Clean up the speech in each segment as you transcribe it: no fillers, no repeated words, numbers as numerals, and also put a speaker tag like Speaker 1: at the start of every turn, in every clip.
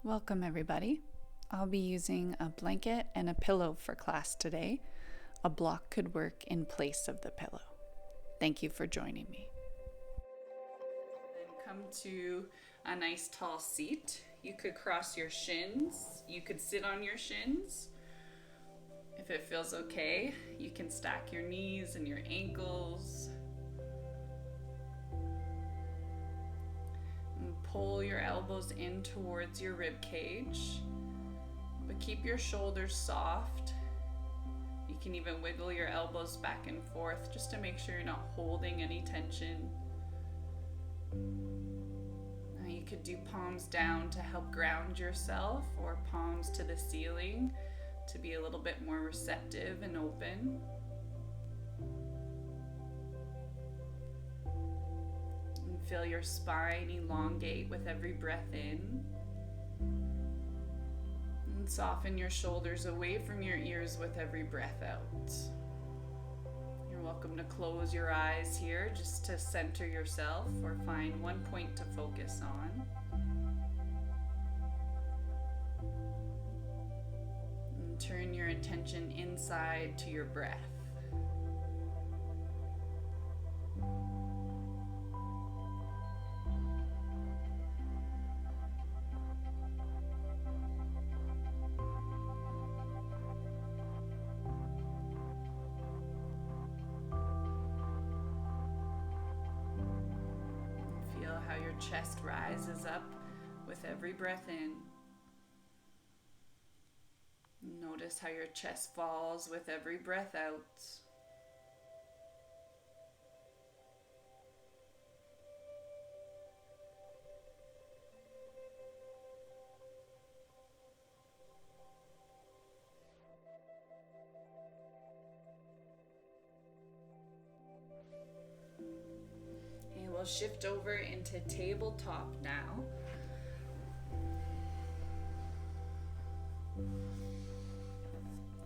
Speaker 1: Welcome everybody. I'll be using a blanket and a pillow for class today. A block could work in place of the pillow. Thank you for joining me. Then come to a nice tall seat. You could cross your shins. You could sit on your shins. If it feels okay, you can stack your knees and your ankles. Pull your elbows in towards your rib cage, but keep your shoulders soft. You can even wiggle your elbows back and forth just to make sure you're not holding any tension. Now you could do palms down to help ground yourself, or palms to the ceiling to be a little bit more receptive and open. Feel your spine elongate with every breath in. And soften your shoulders away from your ears with every breath out. You're welcome to close your eyes here just to center yourself or find one point to focus on. And turn your attention inside to your breath. How your chest rises up with every breath in. Notice how your chest falls with every breath out. We'll shift over into tabletop now.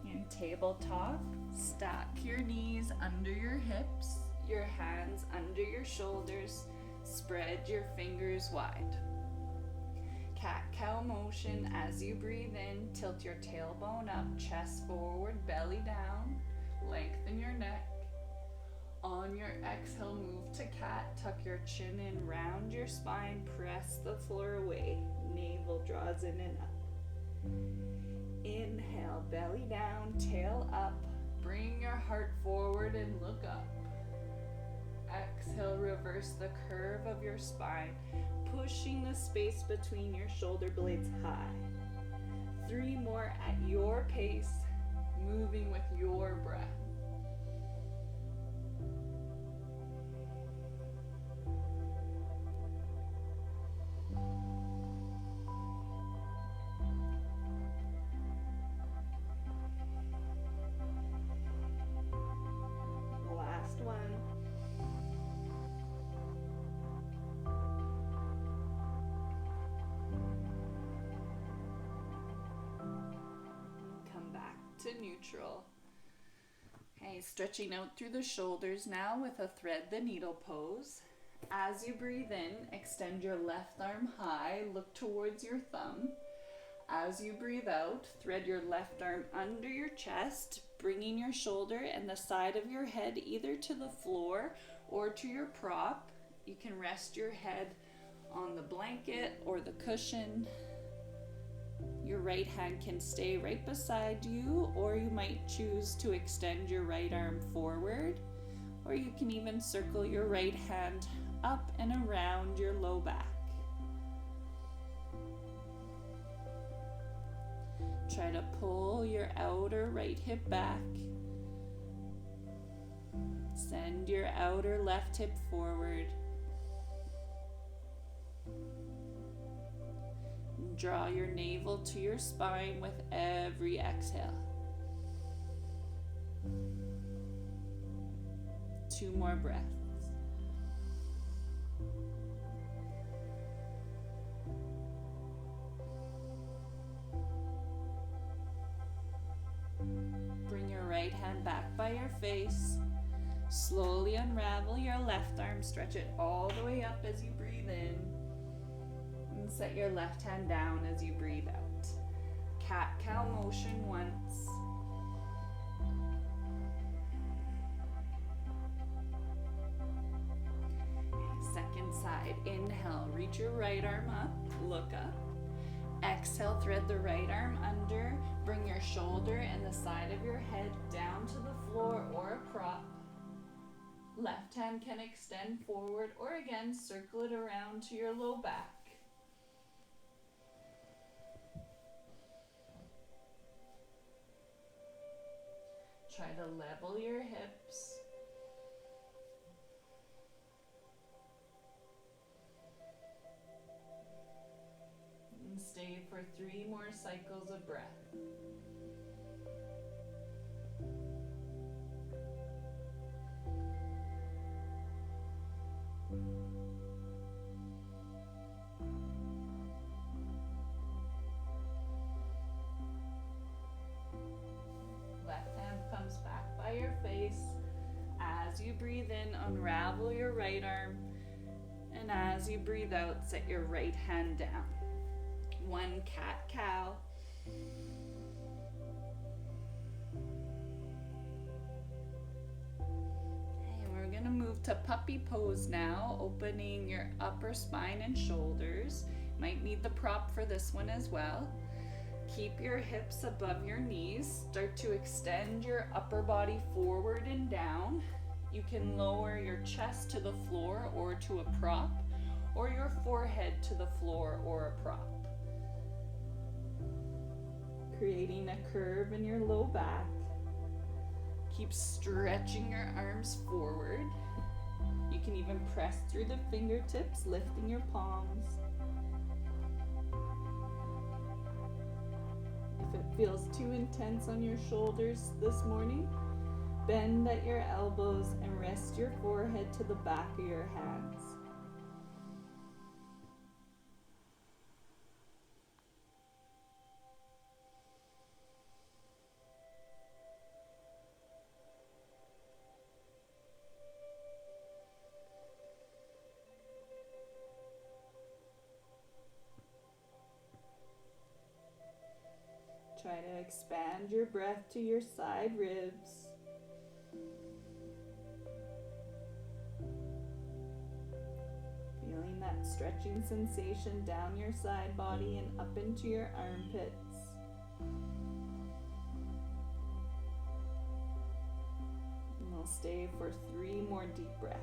Speaker 1: In tabletop, stack your knees under your hips, your hands under your shoulders, spread your fingers wide. Cat-cow motion as you breathe in, tilt your tailbone up, chest forward, belly down, lengthen your neck. On your exhale, move to cat, tuck your chin in, round your spine, press the floor away, navel draws in and up. Inhale, belly down, tail up, bring your heart forward and look up. Exhale, reverse the curve of your spine, pushing the space between your shoulder blades high. 3 more at your pace, moving with your breath. To neutral. Okay, stretching out through the shoulders now with a thread the needle pose. As you breathe in, extend your left arm high, look towards your thumb. As you breathe out, thread your left arm under your chest, bringing your shoulder and the side of your head either to the floor or to your prop. You can rest your head on the blanket or the cushion. Your right hand can stay right beside you, or you might choose to extend your right arm forward, or you can even circle your right hand up and around your low back. Try to pull your outer right hip back. Send your outer left hip forward. Draw your navel to your spine with every exhale. 2 more breaths. Bring your right hand back by your face. Slowly unravel your left arm, stretch it all the way up as you breathe in. And Set your left hand down as you breathe out. Cat-cow motion once. Second side. Inhale, reach your right arm up, look up. Exhale, thread the right arm under. Bring your shoulder and the side of your head down to the floor or a prop. Left hand can extend forward or again circle it around to your low back. Try to level your hips. And stay for 3 more cycles of breath. Left hand comes back by your face. As you breathe in, unravel your right arm. And as you breathe out, set your right hand down. 1 cat-cow. And we're going to move to puppy pose now, opening your upper spine and shoulders. Might need the prop for this one as well. Keep your hips above your knees. Start to extend your upper body forward and down. You can lower your chest to the floor or to a prop, or your forehead to the floor or a prop. Creating a curve in your low back. Keep stretching your arms forward. You can even press through the fingertips, lifting your palms. If it feels too intense on your shoulders this morning, bend at your elbows and rest your forehead to the back of your hands. Try to expand your breath to your side ribs. Feeling that stretching sensation down your side body and up into your armpits. And we'll stay for 3 more deep breaths.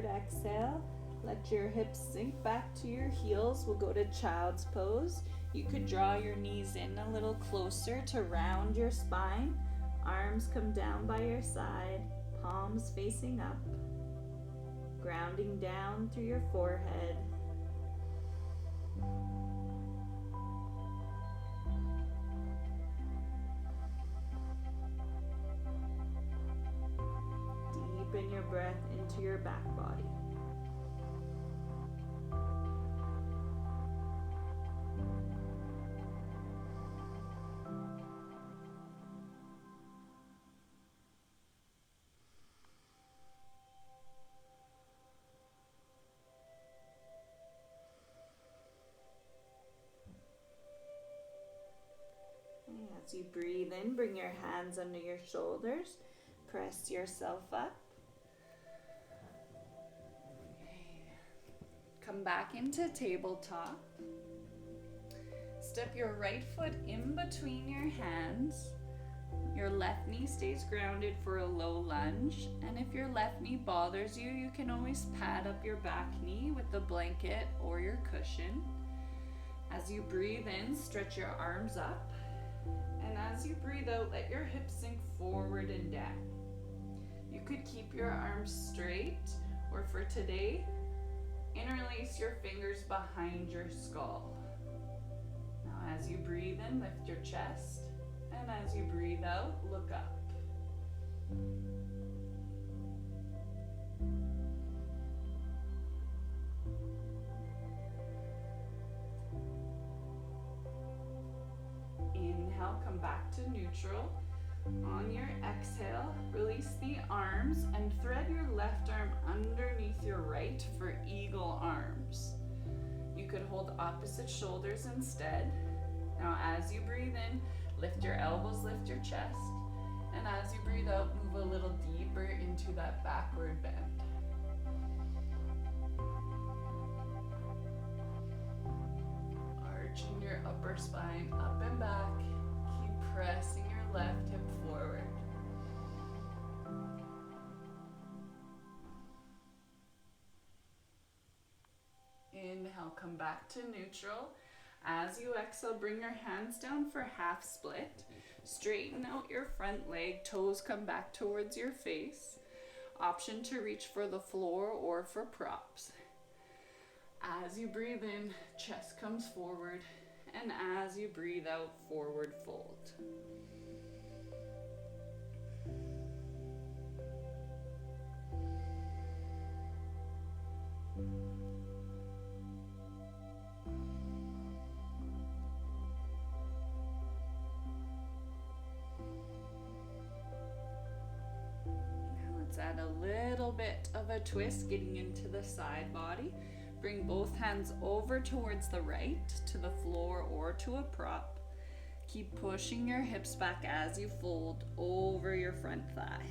Speaker 1: Exhale, let your hips sink back to your heels. We'll go to child's pose. You could draw your knees in a little closer to round your spine. Arms come down by your side, palms facing up, grounding down through your forehead. Deepen your breath into your back body. As you breathe in, bring your hands under your shoulders. Press yourself up. Come back into tabletop. Step your right foot in between your hands. Your left knee stays grounded for a low lunge. And if your left knee bothers you, you can always pad up your back knee with the blanket or your cushion. As you breathe in, stretch your arms up. And as you breathe out, let your hips sink forward and down. You could keep your arms straight, or for today, interlace your fingers behind your skull. Now As you breathe in, lift your chest. And as you breathe out, look up. Inhale, come back to neutral. On your exhale, release the arms and thread your left arm underneath your right for eagle arms. You could hold opposite shoulders instead. Now as you breathe in, lift your elbows, lift your chest. And as you breathe out, move a little deeper into that backward bend. Arching your upper spine up and back. Keep pressing your left hip forward. Inhale, come back to neutral. As you exhale, bring your hands down for half split. Straighten out your front leg, toes come back towards your face. Option to reach for the floor or for props. As you breathe in, chest comes forward, and as you breathe out, forward fold. Add a little bit of a twist, getting into the side body. Bring both hands over towards the right, to the floor or to a prop. Keep pushing your hips back as you fold over your front thigh.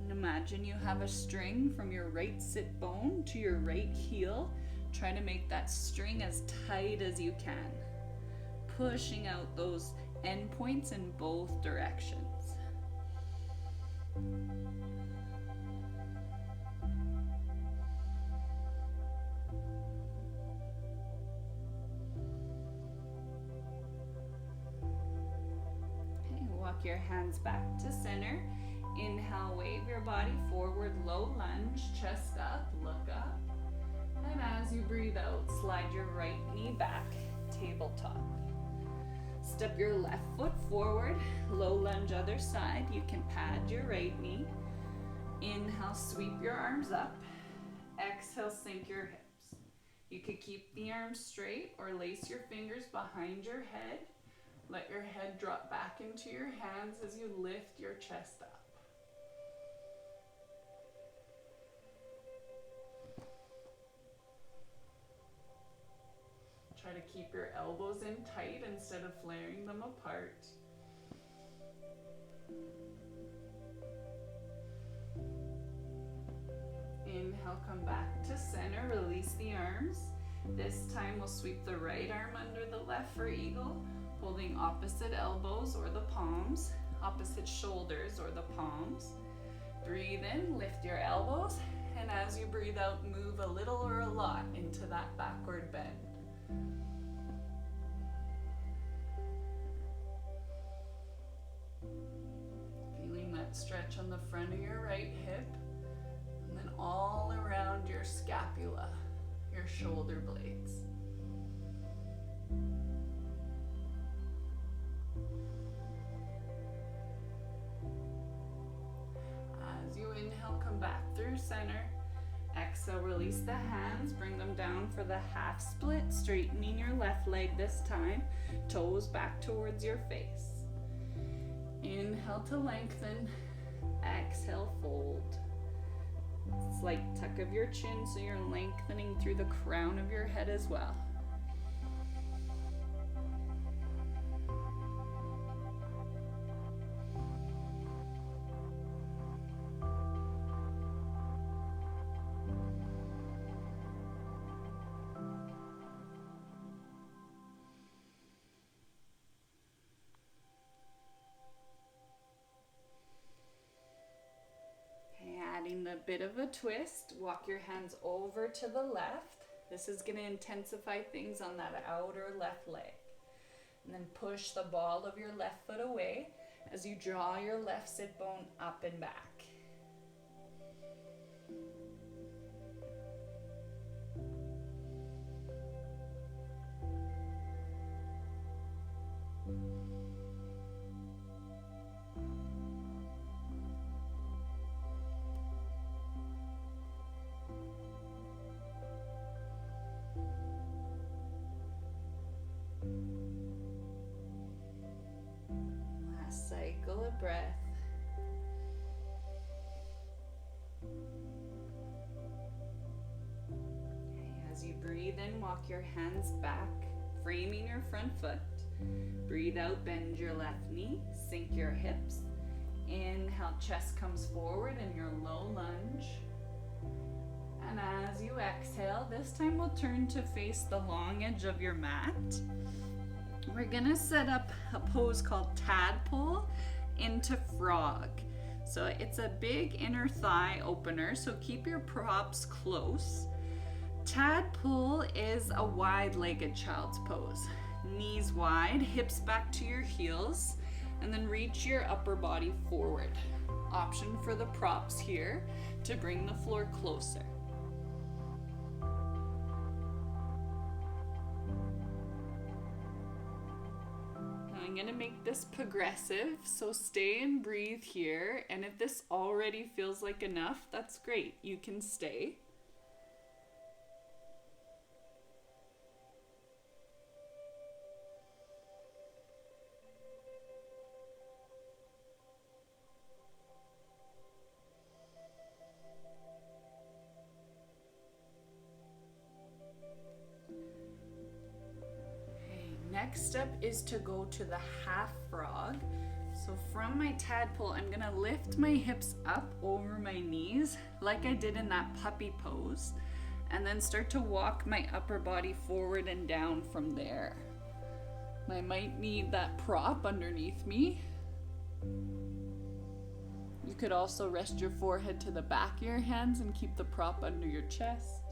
Speaker 1: And imagine you have a string from your right sit bone to your right heel. Try to make that string as tight as you can, pushing out those end points in both directions. Walk your hands back to center. Inhale, wave your body forward, low lunge, chest up, look up. And as you breathe out, slide your right knee back, tabletop. Step your left foot forward, low lunge other side. You can pad your right knee. Inhale, sweep your arms up. Exhale, sink your hips. You could keep the arms straight or lace your fingers behind your head. Let your head drop back into your hands as you lift your chest up. Try to keep your elbows in tight instead of flaring them apart. Inhale, come back to center, release the arms. This time we'll sweep the right arm under the left for eagle, holding opposite elbows or the palms, opposite shoulders or the palms. Breathe in, lift your elbows, and as you breathe out, move a little or a lot into that backward bend. Feeling that stretch on the front of your right hip, and then all around your scapula, your shoulder blades. As you inhale, come back through center. Exhale, release the hands, bring them down for the half split, straightening your left leg this time, toes back towards your face. Inhale to lengthen, exhale, fold. Slight tuck of your chin so you're lengthening through the crown of your head as well. Adding a bit of a twist, walk your hands over to the left. This is going to intensify things on that outer left leg. And then push the ball of your left foot away as you draw your left sit bone up and back. Last cycle of breath. Okay, as you breathe in, walk your hands back, framing your front foot. Breathe out, bend your left knee, sink your hips. Inhale, chest comes forward in your low lunge. And as you exhale, this time we'll turn to face the long edge of your mat. We're gonna set up a pose called tadpole into frog. So it's a big inner thigh opener, so keep your props close. Tadpole is a wide-legged child's pose. Knees wide, hips back to your heels, and then reach your upper body forward. Option for the props here to bring the floor closer. I'm going to make this progressive, so stay and breathe here, and if this already feels like enough, that's great. You can stay. Next step is to go to the half frog. So from my tadpole, I'm gonna lift my hips up over my knees like I did in that puppy pose, and then start to walk my upper body forward and down from there. I might need that prop underneath me. You could also rest your forehead to the back of your hands and keep the prop under your chest.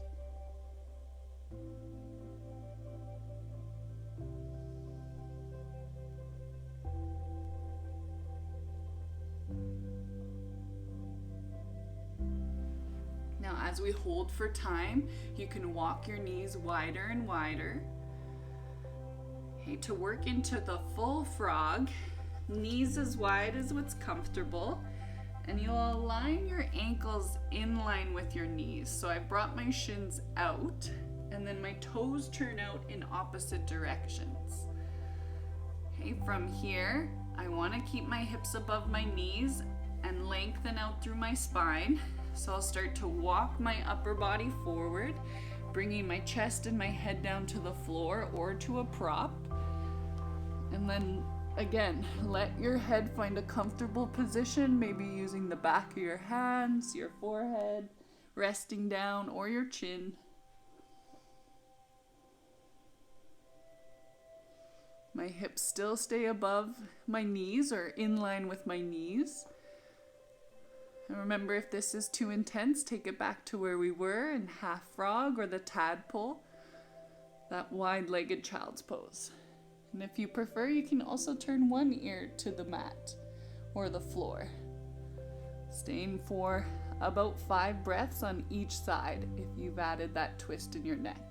Speaker 1: Now, as we hold for time, you can walk your knees wider and wider. Okay, to work into the full frog, knees as wide as what's comfortable, and you'll align your ankles in line with your knees. So I brought my shins out, and then my toes turn out in opposite directions. Okay, from here, I want to keep my hips above my knees and lengthen out through my spine. So I'll start to walk my upper body forward, bringing my chest and my head down to the floor or to a prop. And then again, let your head find a comfortable position, maybe using the back of your hands, your forehead, resting down, or your chin. My hips still stay above my knees or in line with my knees. And remember, if this is too intense, take it back to where we were in half frog or the tadpole, that wide-legged child's pose. And if you prefer, you can also turn one ear to the mat or the floor. Staying for about 5 breaths on each side if you've added that twist in your neck.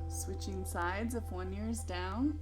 Speaker 1: Switching sides if one ear is down.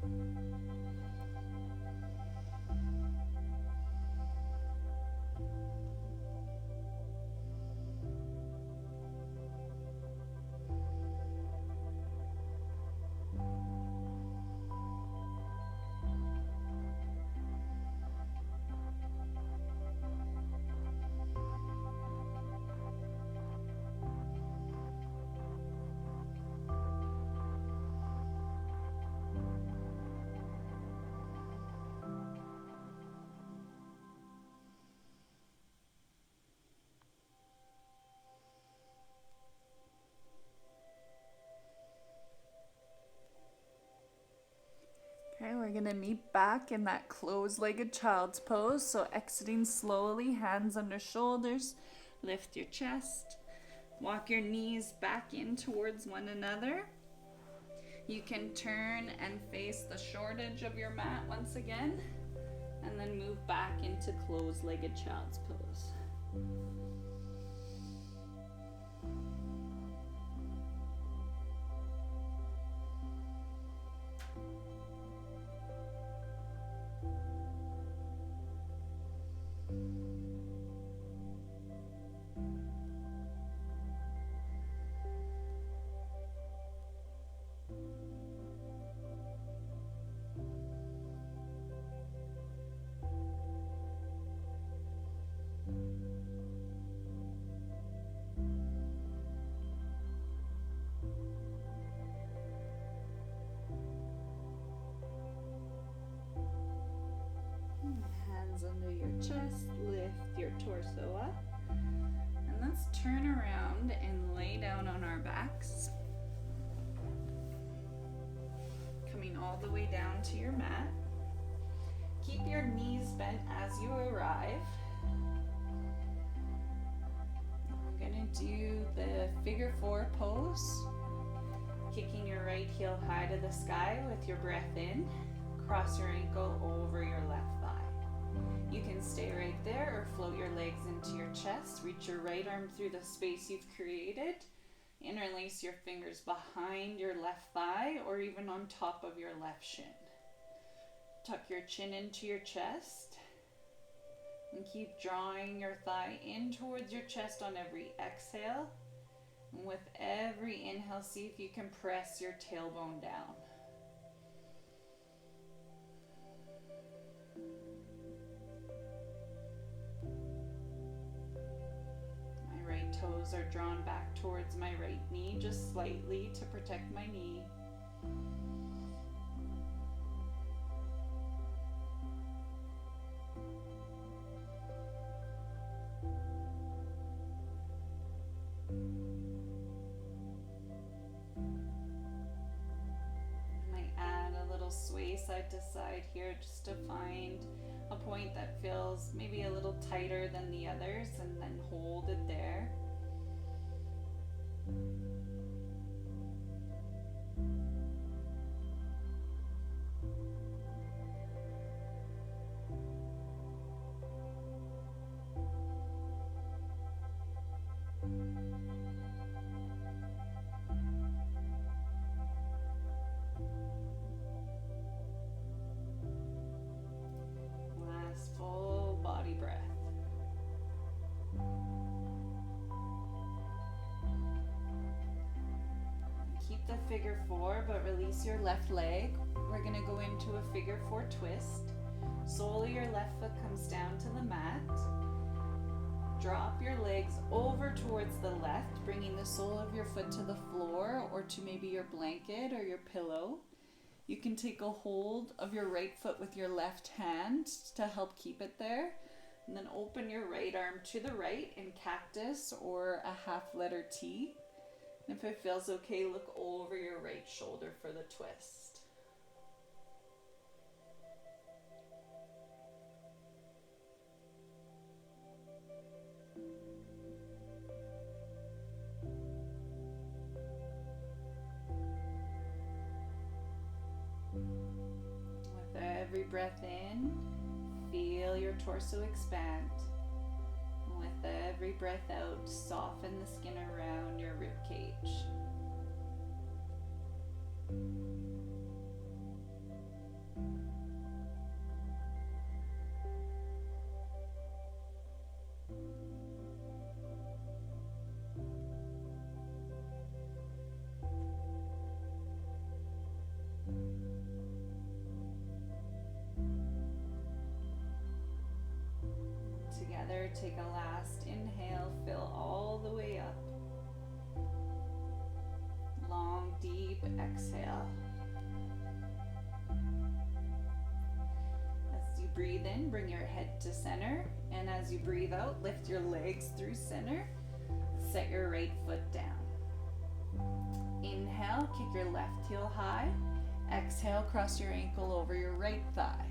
Speaker 1: gonna meet back in that closed-legged child's pose. So exiting slowly, hands under shoulders, lift your chest, walk your knees back in towards one another. You can turn and face the short edge of your mat once again, and then move back into closed-legged child's pose. Hands under your chest, lift your torso up. And let's turn around and lay down on our backs. Coming all the way down to your mat. Keep your knees bent as you arrive. We're going to do the figure 4 pose. Kicking your right heel high to the sky with your breath in. Cross your ankle over your left thigh. You can stay right there or float your legs into your chest. Reach your right arm through the space you've created. Interlace your fingers behind your left thigh or even on top of your left shin. Tuck your chin into your chest and keep drawing your thigh in towards your chest on every exhale. And with every inhale, see if you can press your tailbone down. Toes are drawn back towards my right knee, just slightly to protect my knee. I might add a little sway side to side here just to find a point that feels maybe a little tighter than the others, and then hold it there. Last full body breath. Keep the figure 4, but release your left leg. We're going to go into a figure 4 twist. Sole of your left foot comes down to the mat. Drop your legs over towards the left, bringing the sole of your foot to the floor or to maybe your blanket or your pillow. You can take a hold of your right foot with your left hand to help keep it there. And then open your right arm to the right in cactus or a half letter T. And if it feels okay, look over your right shoulder for the twist. With every breath in, feel your torso expand. With every breath out, soften the skin around your rib cage. Together, take a last inhale, fill all the way up. Long, deep exhale. As you breathe in, bring your head to center. And as you breathe out, lift your legs through center. Set your right foot down. Inhale, kick your left heel high. Exhale, cross your ankle over your right thigh.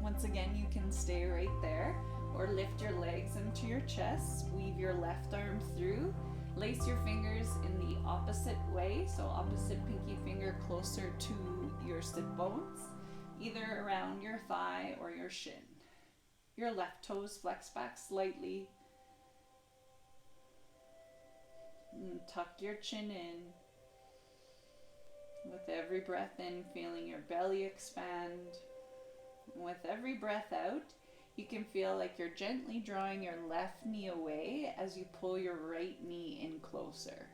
Speaker 1: Once again, you can stay right there or lift your legs into your chest, weave your left arm through, lace your fingers in the opposite way, so opposite pinky finger closer to your sit bones, either around your thigh or your shin. Your left toes flex back slightly. And tuck your chin in. With every breath in, feeling your belly expand. With every breath out, you can feel like you're gently drawing your left knee away as you pull your right knee in closer.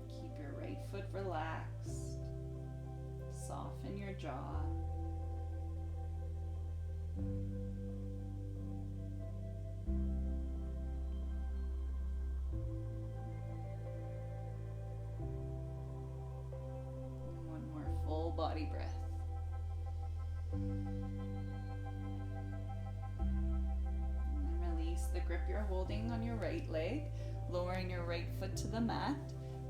Speaker 1: Keep your right foot relaxed. Soften your jaw. One more full body breath. And release the grip you're holding on your right leg, lowering your right foot to the mat.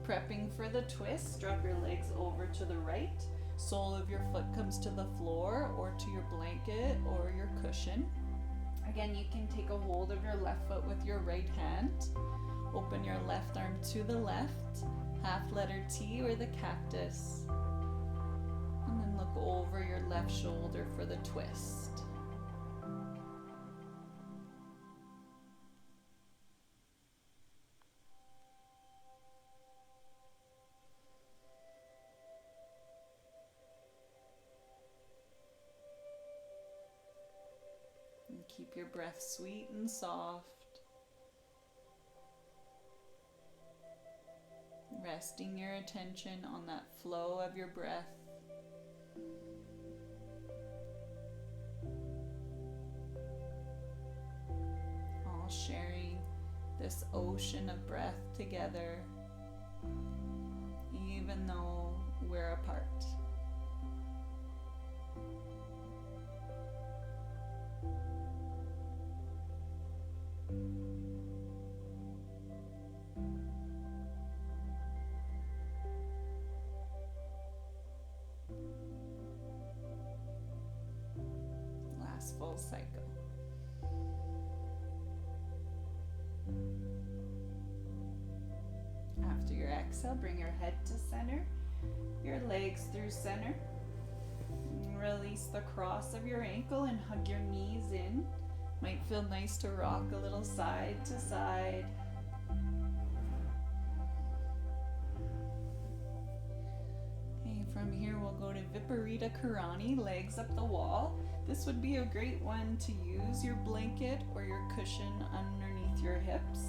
Speaker 1: Prepping for the twist, drop your legs over to the right. Sole of your foot comes to the floor or to your blanket or your cushion. Again, you can take a hold of your left foot with your right hand. Open your left arm to the left, half letter T or the cactus. And then look over your left shoulder for the twist. And keep your breath sweet and soft. Resting your attention on that flow of your breath. All sharing this ocean of breath together, even though we're apart. Last full cycle. After your exhale, bring your head to center, your legs through center. Release the cross of your ankle and hug your knees in. Might feel nice to rock a little side to side. Okay, from here we'll go to Viparita Karani, legs up the wall. This would be a great one to use your blanket or your cushion underneath your hips.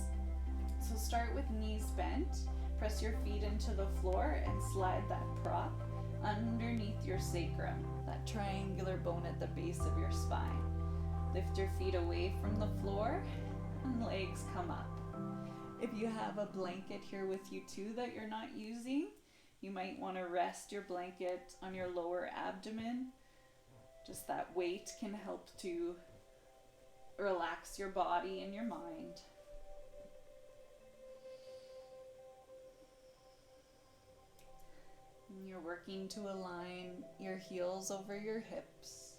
Speaker 1: So start with knees bent. Press your feet into the floor and slide that prop underneath your sacrum, that triangular bone at the base of your spine. Lift your feet away from the floor and legs come up. If you have a blanket here with you too that you're not using, you might want to rest your blanket on your lower abdomen. Just that weight can help to relax your body and your mind. And you're working to align your heels over your hips.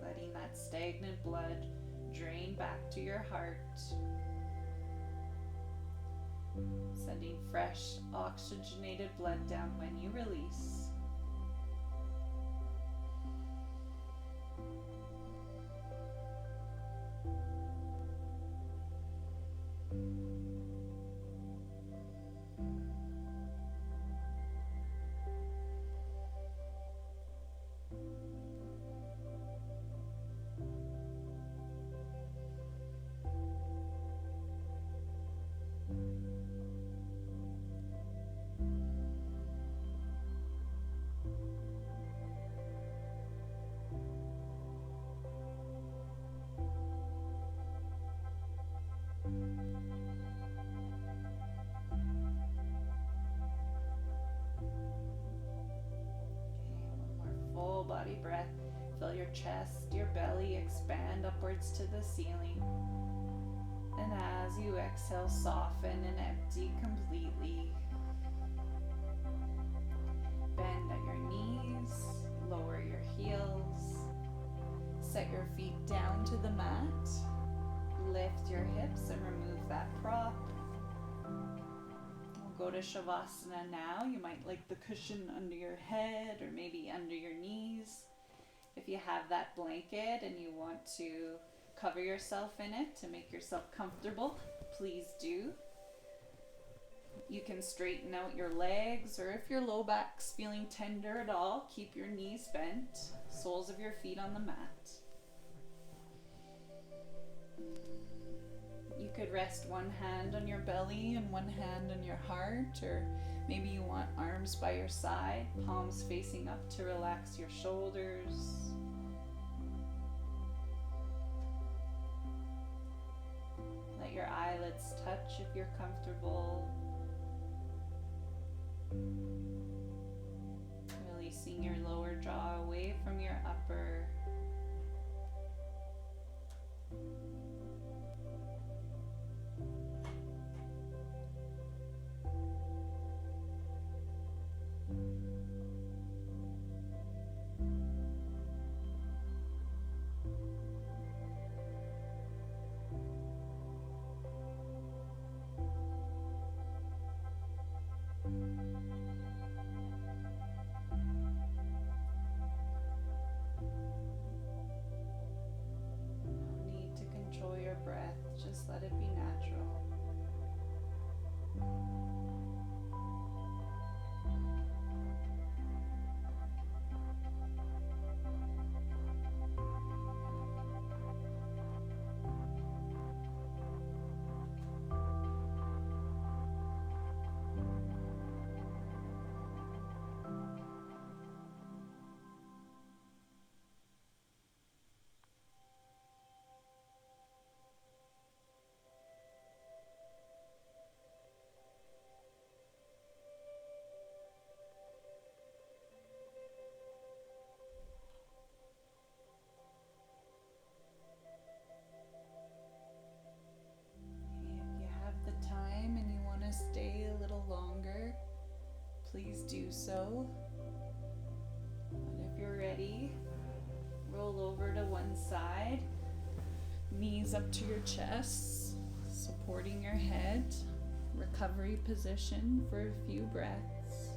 Speaker 1: Letting that stagnant blood drain back to your heart. Sending fresh oxygenated blood down when you release. Feel your chest, your belly expand upwards to the ceiling. And as you exhale, soften and empty completely. Bend at your knees, lower your heels. Set your feet down to the mat. Lift your hips and remove that prop. We'll go to Shavasana now. You might like the cushion under your head or maybe under your knees. If you have that blanket and you want to cover yourself in it to make yourself comfortable, please do. You can straighten out your legs, or if your low back's feeling tender at all, keep your knees bent, soles of your feet on the mat. You could rest one hand on your belly and one hand on your heart, or maybe you want arms by your side, palms facing up to relax your shoulders. Let your eyelids touch if you're comfortable. Releasing your lower jaw away from your upper. Breath, just let it be natural. Stay a little longer, please do so. And if you're ready, roll over to one side, knees up to your chest, supporting your head, recovery position for a few breaths.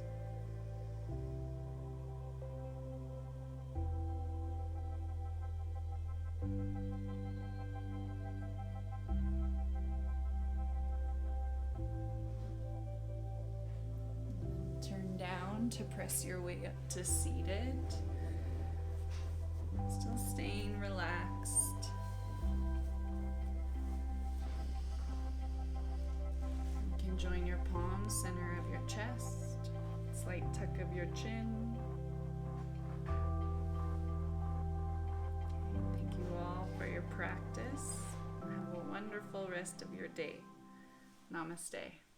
Speaker 1: To press your way up to seated, still staying relaxed. You can join your palms center of your chest, slight tuck of your chin. Thank you all for your practice. Have a wonderful rest of your day. Namaste.